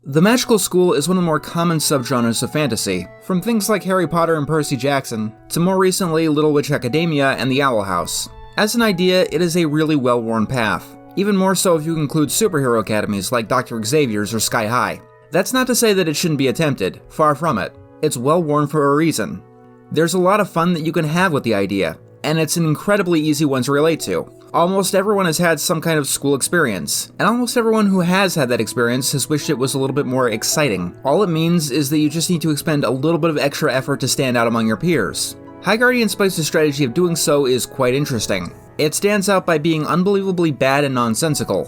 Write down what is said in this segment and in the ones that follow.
The magical school is one of the more common subgenres of fantasy, from things like Harry Potter and Percy Jackson, to more recently Little Witch Academia and the Owl House. As an idea, it is a really well-worn path, even more so if you include superhero academies like Dr. Xavier's or Sky High. That's not to say that it shouldn't be attempted, far from it. It's well-worn for a reason. There's a lot of fun that you can have with the idea, and it's an incredibly easy one to relate to. Almost everyone has had some kind of school experience, and almost everyone who has had that experience has wished it was a little bit more exciting. All it means is that you just need to expend a little bit of extra effort to stand out among your peers. High Guardian Spice's strategy of doing so is quite interesting. It stands out by being unbelievably bad and nonsensical.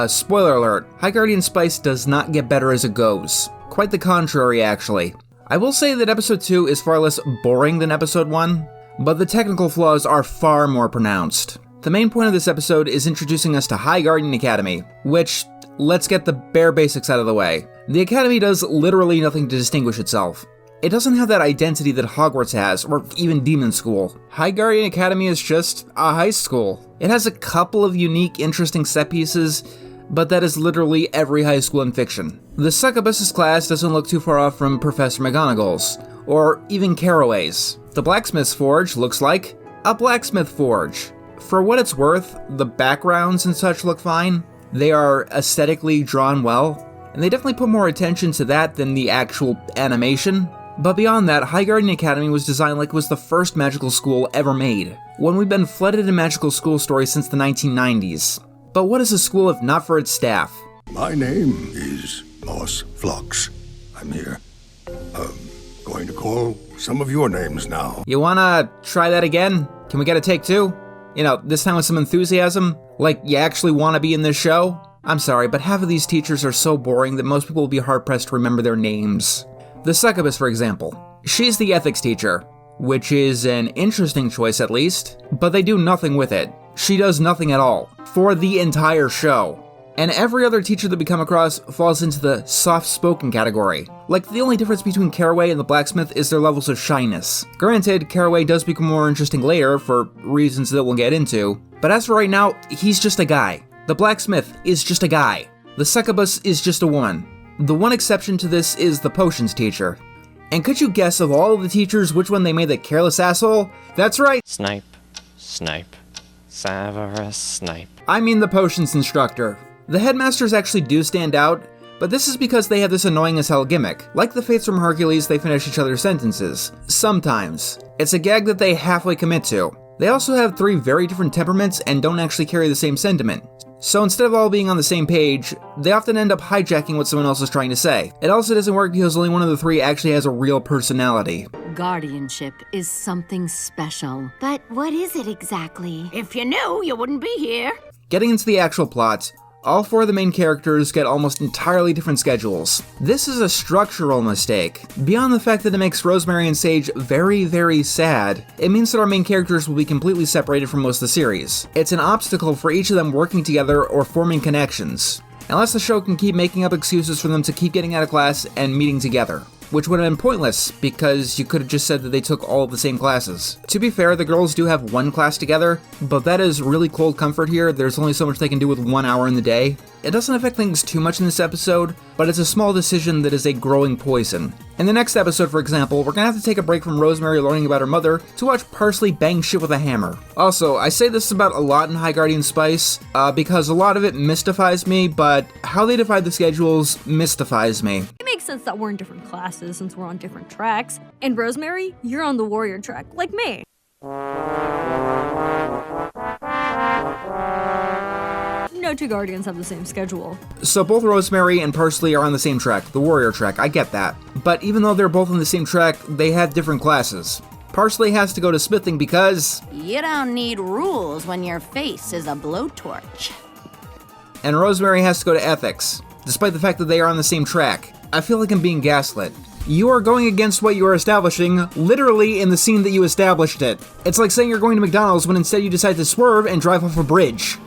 Spoiler alert, High Guardian Spice does not get better as it goes. Quite the contrary, actually. I will say that Episode 2 is far less boring than Episode 1, but the technical flaws are far more pronounced. The main point of this episode is introducing us to High Guardian Academy, which, let's get the bare basics out of the way. The Academy does literally nothing to distinguish itself. It doesn't have that identity that Hogwarts has, or even Demon School. High Guardian Academy is just a high school. It has a couple of unique, interesting set pieces, but that is literally every high school in fiction. The Succubus's class doesn't look too far off from Professor McGonagall's, or even Caraway's. The Blacksmith's Forge looks like a blacksmith forge. For what it's worth, the backgrounds and such look fine. They are aesthetically drawn well, and they definitely put more attention to that than the actual animation. But beyond that, High Guardian Academy was designed like it was the first magical school ever made, when we've been flooded in magical school stories since the 1990s. But what is a school if not for its staff? My name is Moss Phlox. I'm here. Going to call some of your names now. You wanna try that again? Can we get a take two? You know, this time with some enthusiasm? Like you actually want to be in this show? I'm sorry, but half of these teachers are so boring that most people will be hard-pressed to remember their names. The Succubus, for example. She's the ethics teacher, which is an interesting choice at least, but they do nothing with it. She does nothing at all, for the entire show. And every other teacher that we come across falls into the soft-spoken category. Like, the only difference between Caraway and the blacksmith is their levels of shyness. Granted, Caraway does become more interesting later, for reasons that we'll get into, but as for right now, he's just a guy. The blacksmith is just a guy. The Succubus is just a woman. The one exception to this is the potions teacher. And could you guess of all of the teachers which one they made the careless asshole? That's right! Snipe, Snipe, Severus Snape. I mean the potions instructor. The headmasters actually do stand out, but this is because they have this annoying as hell gimmick. Like the Fates from Hercules, they finish each other's sentences. Sometimes. It's a gag that they halfway commit to. They also have 3 very different temperaments and don't actually carry the same sentiment. So instead of all being on the same page, they often end up hijacking what someone else is trying to say. It also doesn't work because only one of the 3 actually has a real personality. Guardianship is something special. But what is it exactly? If you knew, you wouldn't be here. Getting into the actual plot, all 4 of the main characters get almost entirely different schedules. This is a structural mistake. Beyond the fact that it makes Rosemary and Sage very, very sad, it means that our main characters will be completely separated from most of the series. It's an obstacle for each of them working together or forming connections, unless the show can keep making up excuses for them to keep getting out of class and meeting together. Which would have been pointless, because you could have just said that they took all of the same classes. To be fair, the girls do have one class together, but that is really cold comfort here. There's only so much they can do with 1 hour in the day. It doesn't affect things too much in this episode, but it's a small decision that is a growing poison. In the next episode, for example, we're gonna have to take a break from Rosemary learning about her mother to watch Parsley bang shit with a hammer. Also, I say this about a lot in High Guardian Spice, because a lot of it mystifies me, but how they divide the schedules mystifies me. It makes sense that we're in different classes since we're on different tracks. And Rosemary, you're on the warrior track, like me. No 2 Guardians have the same schedule. So both Rosemary and Parsley are on the same track, the warrior track, I get that. But even though they're both on the same track, they have different classes. Parsley has to go to smithing because... You don't need rules when your face is a blowtorch. And Rosemary has to go to ethics, despite the fact that they are on the same track. I feel like I'm being gaslit. You are going against what you are establishing, literally in the scene that you established it. It's like saying you're going to McDonald's when instead you decide to swerve and drive off a bridge.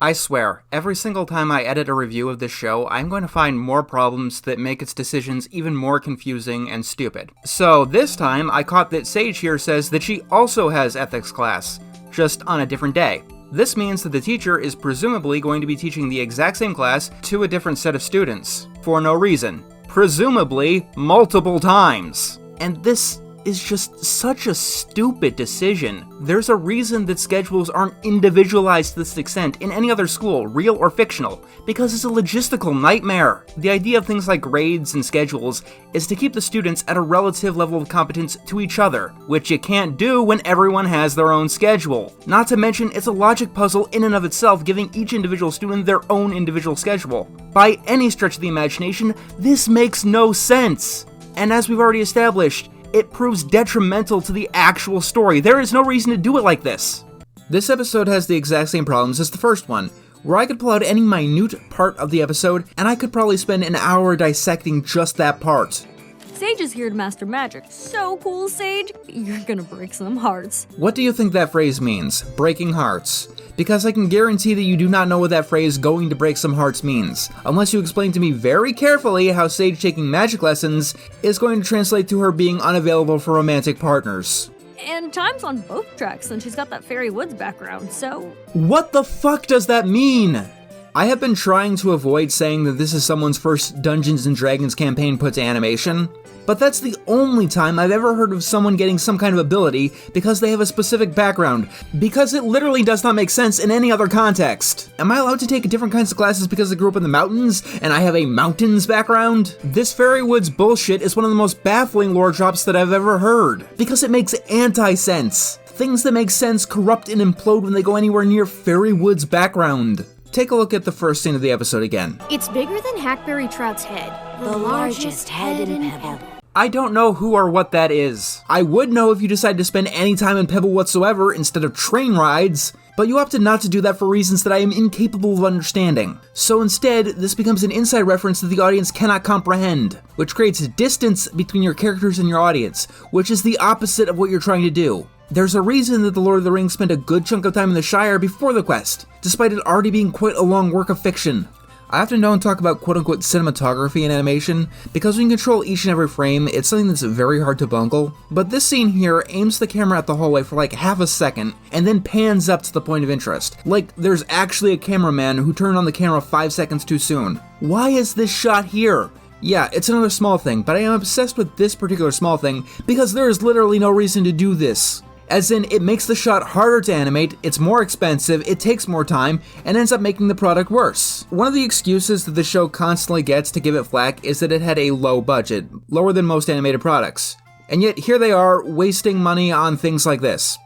I swear, every single time I edit a review of this show, I'm going to find more problems that make its decisions even more confusing and stupid. So this time, I caught that Sage here says that she also has ethics class. just on a different day. This means that the teacher is presumably going to be teaching the exact same class to a different set of students, for no reason. Presumably, multiple times. And this is just such a stupid decision. There's a reason that schedules aren't individualized to this extent in any other school, real or fictional, because it's a logistical nightmare. The idea of things like grades and schedules is to keep the students at a relative level of competence to each other, which you can't do when everyone has their own schedule. Not to mention, it's a logic puzzle in and of itself, giving each individual student their own individual schedule. By any stretch of the imagination, this makes no sense. And as we've already established, it proves detrimental to the actual story. There is no reason to do it like this. This episode has the exact same problems as the first one, where I could pull out any minute part of the episode, and I could probably spend an hour dissecting just that part. Sage is here to master magic. So cool, Sage. You're gonna break some hearts. What do you think that phrase means? Breaking hearts. Because I can guarantee that you do not know what that phrase "going to break some hearts" means, unless you explain to me very carefully how Sage taking magic lessons is going to translate to her being unavailable for romantic partners. And time's on both tracks since she's got that Fairy Woods background, so... What the fuck does that mean? I have been trying to avoid saying that this is someone's first Dungeons & Dragons campaign put to animation, but that's the only time I've ever heard of someone getting some kind of ability because they have a specific background, because it literally does not make sense in any other context. Am I allowed to take different kinds of classes because I grew up in the mountains and I have a mountains background? This Fairy Woods bullshit is one of the most baffling lore drops that I've ever heard, because it makes anti-sense. Things that make sense corrupt and implode when they go anywhere near Fairy Woods' background. Take a look at the first scene of the episode again. It's bigger than Hackberry Trout's head. The largest head in Pebble. I don't know who or what that is. I would know if you decided to spend any time in Pebble whatsoever instead of train rides, but you opted not to do that for reasons that I am incapable of understanding. So instead, this becomes an inside reference that the audience cannot comprehend, which creates a distance between your characters and your audience, which is the opposite of what you're trying to do. There's a reason that the Lord of the Rings spent a good chunk of time in the Shire before the quest, despite it already being quite a long work of fiction. I often don't talk about quote-unquote cinematography in animation, because when you control each and every frame, it's something that's very hard to bungle. But this scene here aims the camera at the hallway for like half a second, and then pans up to the point of interest. Like there's actually a cameraman who turned on the camera 5 seconds too soon. Why is this shot here? Yeah, it's another small thing, but I am obsessed with this particular small thing because there is literally no reason to do this. As in, it makes the shot harder to animate, it's more expensive, it takes more time, and ends up making the product worse. One of the excuses that the show constantly gets to give it flack is that it had a low budget, lower than most animated products. And yet, here they are, wasting money on things like this.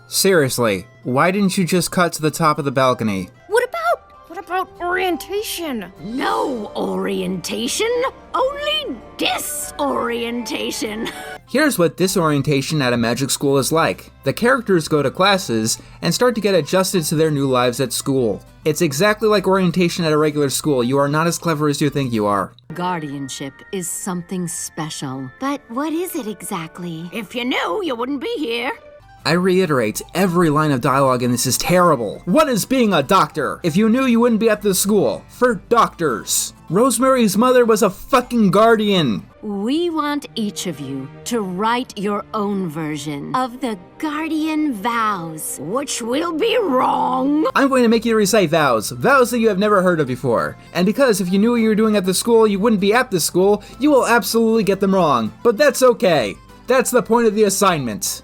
Seriously, why didn't you just cut to the top of the balcony? What about orientation? No orientation, only disorientation. Here's what disorientation at a magic school is like. The characters go to classes and start to get adjusted to their new lives at school. It's exactly like orientation at a regular school. You are not as clever as you think you are. Guardianship is something special. But what is it exactly? If you knew, you wouldn't be here. I reiterate, every line of dialogue in this is terrible. What is being a doctor? If you knew, you wouldn't be at the school. For doctors. Rosemary's mother was a fucking guardian. We want each of you to write your own version Of the guardian vows. Which will be wrong. I'm going to make you recite vows that you have never heard of before. And because if you knew what you were doing at the school, you wouldn't be at the school, you will absolutely get them wrong. But that's okay. That's the point of the assignment.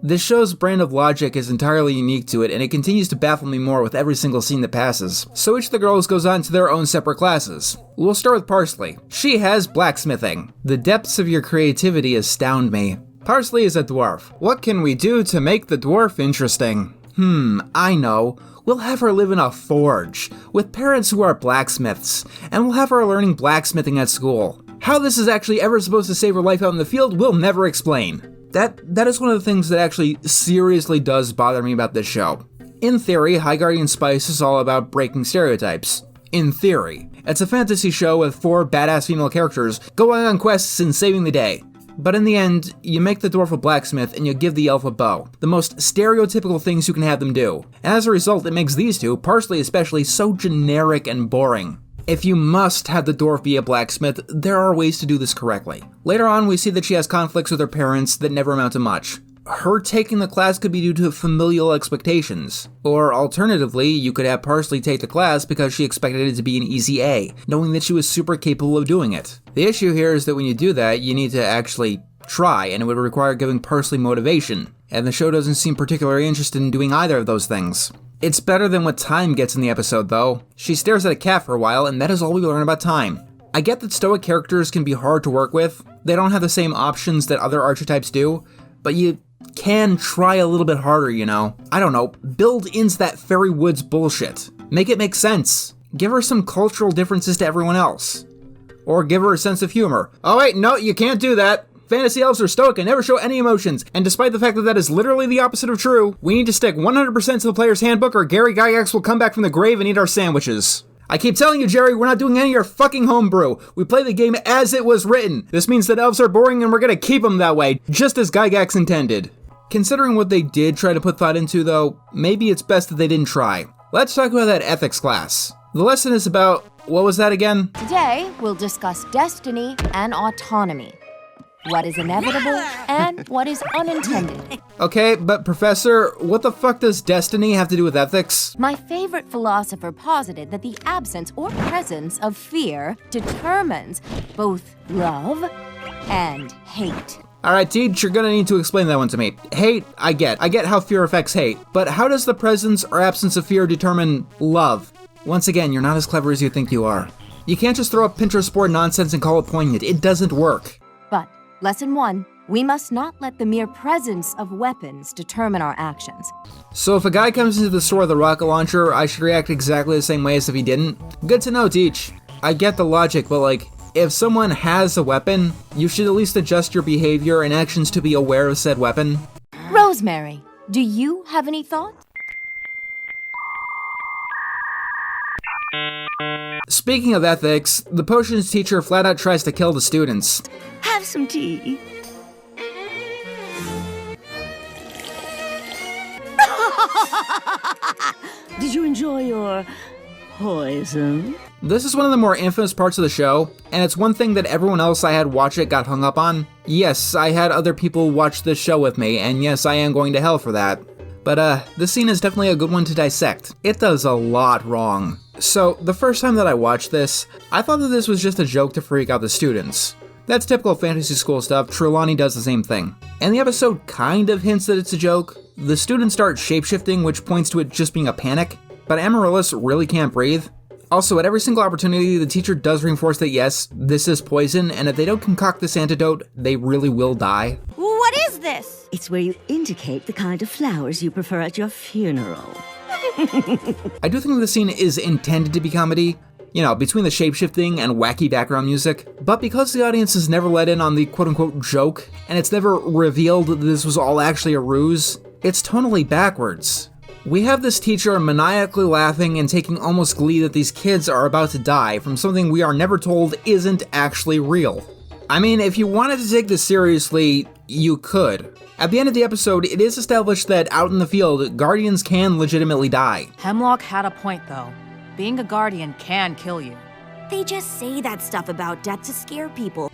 This show's brand of logic is entirely unique to it, and it continues to baffle me more with every single scene that passes. So each of the girls goes on to their own separate classes. We'll start with Parsley. She has blacksmithing. The depths of your creativity astound me. Parsley is a dwarf. What can we do to make the dwarf interesting? I know. We'll have her live in a forge, with parents who are blacksmiths, and we'll have her learning blacksmithing at school. How this is actually ever supposed to save her life out in the field, we'll never explain. That is one of the things that actually seriously does bother me about this show. In theory, High Guardian Spice is all about breaking stereotypes. In theory. It's a fantasy show with 4 badass female characters going on quests and saving the day. But in the end, you make the dwarf a blacksmith and you give the elf a bow. The most stereotypical things you can have them do. And as a result, it makes these two, Parsley especially, so generic and boring. If you must have the dwarf be a blacksmith, there are ways to do this correctly. Later on, we see that she has conflicts with her parents that never amount to much. her taking the class could be due to familial expectations. Or alternatively, you could have Parsley take the class because she expected it to be an easy A, knowing that she was super capable of doing it. The issue here is that when you do that, you need to actually try, and it would require giving Parsley motivation, and the show doesn't seem particularly interested in doing either of those things. It's better than what Time gets in the episode, though. She stares at a cat for a while, and that is all we learn about Time. I get that stoic characters can be hard to work with. They don't have the same options that other archetypes do, but you can try a little bit harder, you know? I don't know, build into that Fairy Woods bullshit. Make it make sense. Give her some cultural differences to everyone else. Or give her a sense of humor. Oh wait, no, you can't do that. Fantasy elves are stoic and never show any emotions, and despite the fact that that is literally the opposite of true, we need to stick 100% to the player's handbook or Gary Gygax will come back from the grave and eat our sandwiches. I keep telling you, Jerry, we're not doing any of your fucking homebrew. We play the game as it was written. This means that elves are boring and we're gonna keep them that way, just as Gygax intended. Considering what they did try to put thought into, though, maybe it's best that they didn't try. Let's talk about that ethics class. The lesson is about, what was that again? Today, we'll discuss destiny and autonomy. What is inevitable and what is unintended. Okay, but Professor, what the fuck does destiny have to do with ethics? My favorite philosopher posited that the absence or presence of fear determines both love and hate. Alright, Teach, you're gonna need to explain that one to me. Hate, I get how fear affects hate, but how does the presence or absence of fear determine love? Once again, you're not as clever as you think you are. You can't just throw up Pinterest board nonsense and call it poignant. It doesn't work. But, lesson 1, we must not let the mere presence of weapons determine our actions. So if a guy comes into the store with a rocket launcher, I should react exactly the same way as if he didn't? Good to know, Teach. I get the logic, but like, if someone has a weapon, you should at least adjust your behavior and actions to be aware of said weapon. Rosemary, do you have any thoughts? Speaking of ethics, the potions teacher flat out tries to kill the students. Have some tea. Did you enjoy your poison? This is one of the more infamous parts of the show, and it's one thing that everyone else I had watch it got hung up on. Yes, I had other people watch this show with me, and yes, I am going to hell for that. But this scene is definitely a good one to dissect. It does a lot wrong. So, the first time that I watched this, I thought that this was just a joke to freak out the students. That's typical fantasy school stuff. Trelawney does the same thing. And the episode kind of hints that it's a joke. The students start shapeshifting, which points to it just being a panic. But Amaryllis really can't breathe. Also, at every single opportunity, the teacher does reinforce that yes, this is poison, and if they don't concoct this antidote, they really will die. What is this? It's where you indicate the kind of flowers you prefer at your funeral. I do think the scene is intended to be comedy, you know, between the shapeshifting and wacky background music, but because the audience is never let in on the quote-unquote joke, and it's never revealed that this was all actually a ruse, it's tonally backwards. We have this teacher maniacally laughing and taking almost glee that these kids are about to die from something we are never told isn't actually real. I mean, if you wanted to take this seriously, you could. At the end of the episode, it is established that out in the field, guardians can legitimately die. Hemlock had a point, though. Being a guardian can kill you. They just say that stuff about death to scare people.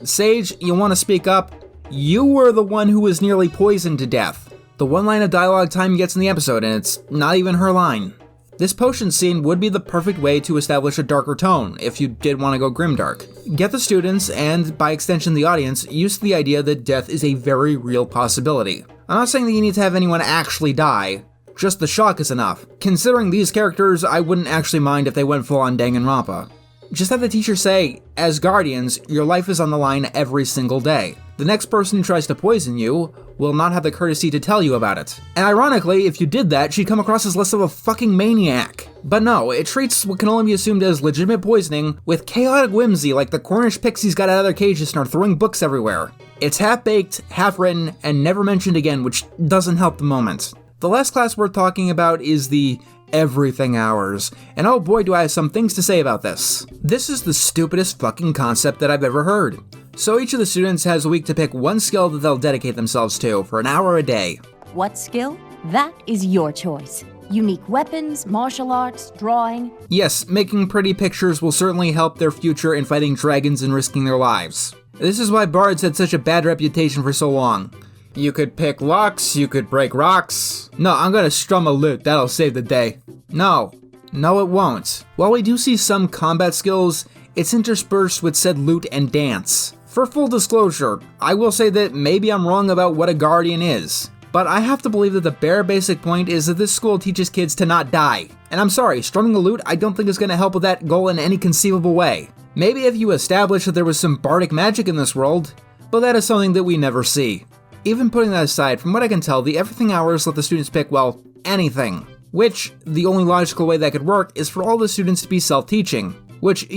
Sage, you want to speak up? You were the one who was nearly poisoned to death. The one line of dialogue Time gets in the episode, and it's not even her line. This potion scene would be the perfect way to establish a darker tone, if you did want to go grimdark. Get the students, and by extension the audience, used to the idea that death is a very real possibility. I'm not saying that you need to have anyone actually die, just the shock is enough. Considering these characters, I wouldn't actually mind if they went full on Danganronpa. Just have the teacher say, as guardians, your life is on the line every single day. The next person who tries to poison you will not have the courtesy to tell you about it. And ironically, if you did that, she'd come across as less of a fucking maniac. But no, it treats what can only be assumed as legitimate poisoning with chaotic whimsy like the Cornish pixies got out of their cages and are throwing books everywhere. It's half-baked, half-written, and never mentioned again, which doesn't help the moment. The last class we're talking about is the Everything Hours, and oh boy do I have some things to say about this. This is the stupidest fucking concept that I've ever heard. So each of the students has a week to pick one skill that they'll dedicate themselves to for an hour a day. What skill? That is your choice. Unique weapons, martial arts, drawing. Yes, making pretty pictures will certainly help their future in fighting dragons and risking their lives. This is why bards had such a bad reputation for so long. You could pick locks, you could break rocks. No, I'm gonna strum a lute, that'll save the day. No, it won't. While we do see some combat skills, it's interspersed with said loot and dance. For full disclosure, I will say that maybe I'm wrong about what a guardian is, but I have to believe that the bare basic point is that this school teaches kids to not die. And I'm sorry, strumming a lute I don't think is going to help with that goal in any conceivable way. Maybe if you establish that there was some bardic magic in this world, but that is something that we never see. Even putting that aside, from what I can tell, the everything hours let the students pick, well, anything. Which, the only logical way that could work is for all the students to be self-teaching. Which,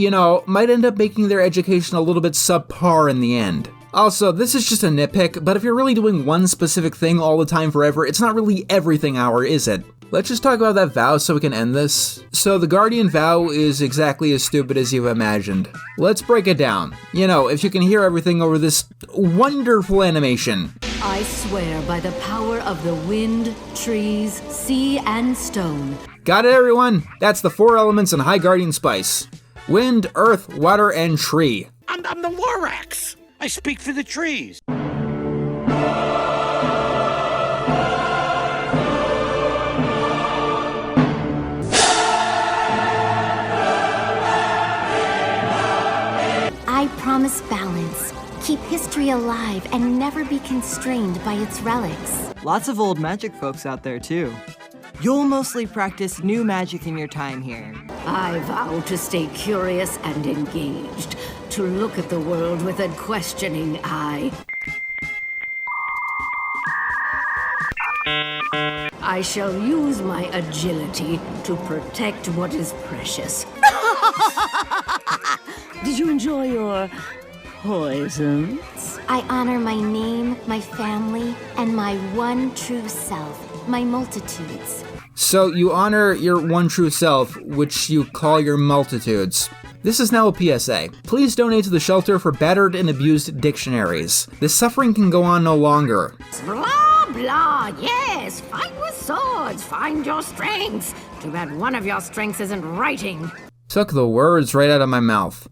might end up making their education a little bit subpar in the end. Also, this is just a nitpick, but if you're really doing one specific thing all the time forever, it's not really everything hour, is it? Let's just talk about that vow so we can end this. So the Guardian vow is exactly as stupid as you've imagined. Let's break it down. If you can hear everything over this wonderful animation. I swear by the power of the wind, trees, sea, and stone. Got it, everyone? That's the 4 elements in High Guardian Spice. Wind, earth, water, and tree. I'm the Lorax. I speak for the trees. I promise balance. Keep history alive and never be constrained by its relics. Lots of old magic folks out there, too. You'll mostly practice new magic in your time here. I vow to stay curious and engaged, to look at the world with a questioning eye. I shall use my agility to protect what is precious. Did you enjoy your poisons? I honor my name, my family, and my one true self, my multitudes. So you honor your one true self, which you call your multitudes. This is now a PSA. Please donate to the shelter for battered and abused dictionaries. This suffering can go on no longer. Blah, blah, yes, fight with swords, find your strengths. Too bad one of your strengths isn't writing. Took the words right out of my mouth.